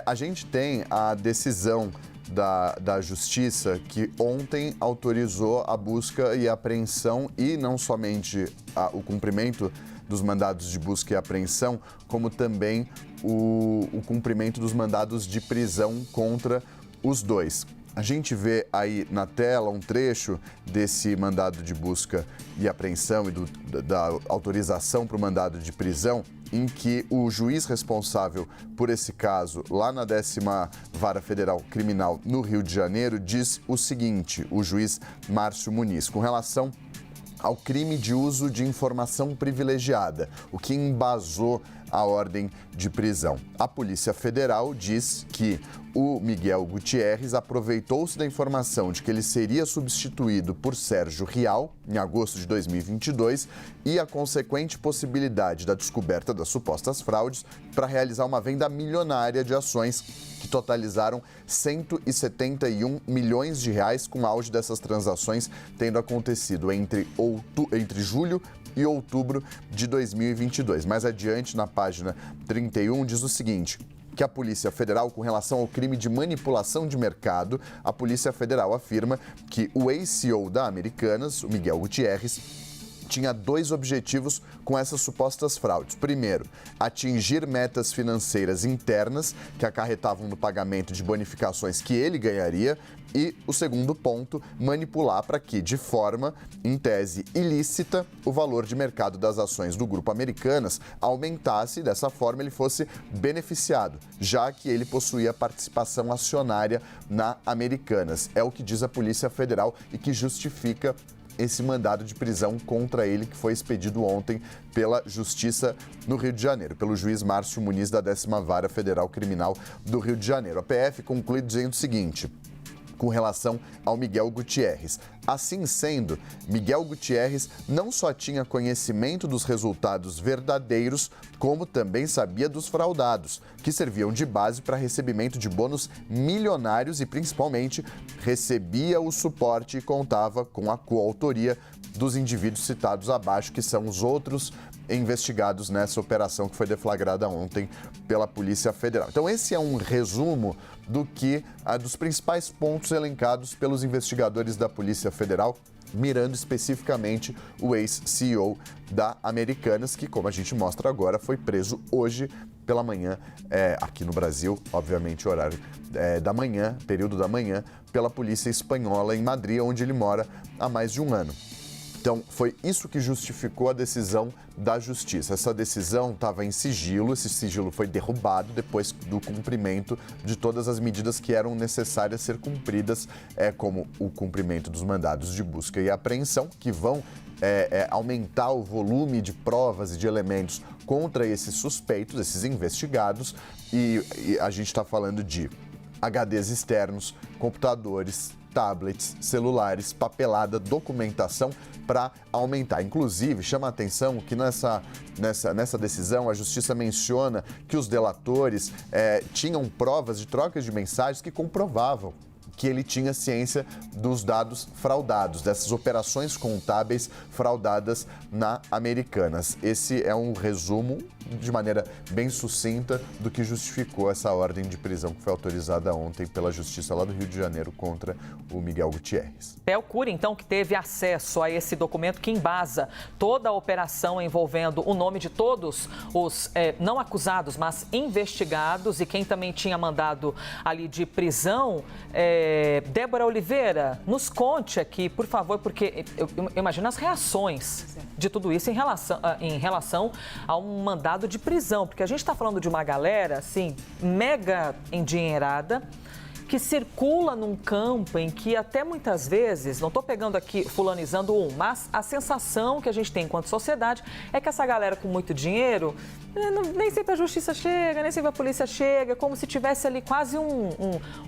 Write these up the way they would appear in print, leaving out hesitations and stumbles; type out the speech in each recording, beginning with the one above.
A gente tem a decisão da Justiça que ontem autorizou a busca e apreensão e não somente o cumprimento dos mandados de busca e apreensão, como também o cumprimento dos mandados de prisão contra os dois. A gente vê aí na tela um trecho desse mandado de busca e apreensão e da autorização para o mandado de prisão, em que o juiz responsável por esse caso, lá na 10ª Vara Federal Criminal no Rio de Janeiro, diz o seguinte, o juiz Márcio Muniz, com relação ao crime de uso de informação privilegiada, o que embasou a ordem de prisão. A Polícia Federal diz que o Miguel Gutierrez aproveitou-se da informação de que ele seria substituído por Sérgio Rial, em agosto de 2022, e a consequente possibilidade da descoberta das supostas fraudes para realizar uma venda milionária de ações que totalizaram 171 milhões de reais, com auge dessas transações tendo acontecido entre julho e outubro de 2022. Mais adiante, na página 31, diz o seguinte, que a Polícia Federal, com relação ao crime de manipulação de mercado, a Polícia Federal afirma que o ex-CEO da Americanas, o Miguel Gutierrez, tinha dois objetivos com essas supostas fraudes. Primeiro, atingir metas financeiras internas que acarretavam no pagamento de bonificações que ele ganharia. E o segundo ponto, manipular para que, de forma, em tese ilícita, o valor de mercado das ações do Grupo Americanas aumentasse e, dessa forma, ele fosse beneficiado, já que ele possuía participação acionária na Americanas. É o que diz a Polícia Federal e que justifica esse mandado de prisão contra ele que foi expedido ontem pela Justiça no Rio de Janeiro, pelo juiz Márcio Muniz da 10ª Vara Federal Criminal do Rio de Janeiro. A PF conclui dizendo o seguinte, com relação ao Miguel Gutierrez. Assim sendo, Miguel Gutierrez não só tinha conhecimento dos resultados verdadeiros, como também sabia dos fraudados, que serviam de base para recebimento de bônus milionários e, principalmente, recebia o suporte e contava com a coautoria dos indivíduos citados abaixo, que são os outros investigados nessa operação que foi deflagrada ontem pela Polícia Federal. Então, esse é um resumo dos principais pontos elencados pelos investigadores da Polícia Federal, mirando especificamente o ex-CEO da Americanas, que, como a gente mostra agora, foi preso hoje pela manhã, aqui no Brasil, obviamente, horário da manhã, período da manhã, pela polícia espanhola em Madrid, onde ele mora há mais de um ano. Então, foi isso que justificou a decisão da Justiça. Essa decisão estava em sigilo, esse sigilo foi derrubado depois do cumprimento de todas as medidas que eram necessárias ser cumpridas, como o cumprimento dos mandados de busca e apreensão, que vão aumentar o volume de provas e de elementos contra esses suspeitos, esses investigados, e a gente está falando de HDs externos, computadores, tablets, celulares, papelada, documentação para aumentar. Inclusive, chama a atenção que nessa decisão a Justiça menciona que os delatores tinham provas de trocas de mensagens que comprovavam que ele tinha ciência dos dados fraudados, dessas operações contábeis fraudadas na Americanas. Esse é um resumo, de maneira bem sucinta, do que justificou essa ordem de prisão que foi autorizada ontem pela Justiça lá do Rio de Janeiro contra o Miguel Gutierrez. É o Cury, então, que teve acesso a esse documento que embasa toda a operação envolvendo o nome de todos os não acusados, mas investigados, e quem também tinha mandado ali de prisão. Débora Oliveira, nos conte aqui, por favor, porque eu imagino as reações de tudo isso em relação a um mandado de prisão, porque a gente está falando de uma galera, assim, mega endinheirada, que circula num campo em que até muitas vezes, não estou pegando aqui fulanizando mas a sensação que a gente tem enquanto sociedade é que essa galera com muito dinheiro, nem sempre a justiça chega, nem sempre a polícia chega, como se tivesse ali quase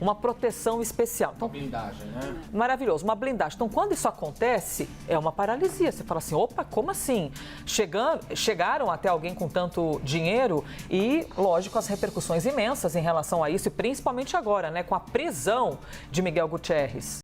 uma proteção especial. Então, uma blindagem, né? Maravilhoso, uma blindagem. Então, quando isso acontece, é uma paralisia. Você fala assim, opa, como assim? Chegaram até alguém com tanto dinheiro e, lógico, as repercussões imensas em relação a isso, e principalmente agora, né, com a prisão de Miguel Gutierrez.